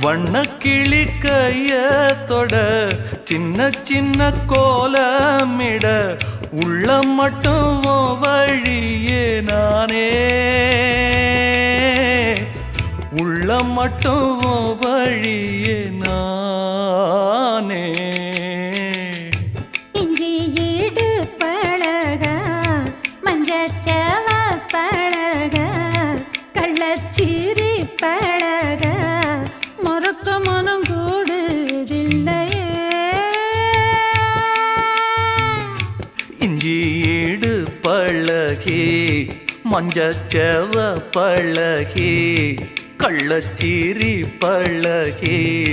வண்ணக்கிளி கையத்தொட சின்ன சின்ன கோலமிட உள்ளம் மட்டும் வழியே நானே உள்ளம் மட்டும் வழியே நானே இஞ்சி ஈடு பழக மஞ்சச்சவ பழக கள்ளச்சீரி பழக மொறுக்க மனம் கூடுதில்லையே இஞ்சி ஈடு பழகி மஞ்சச்சவ பழகி கள்ளச்சீரி பழகி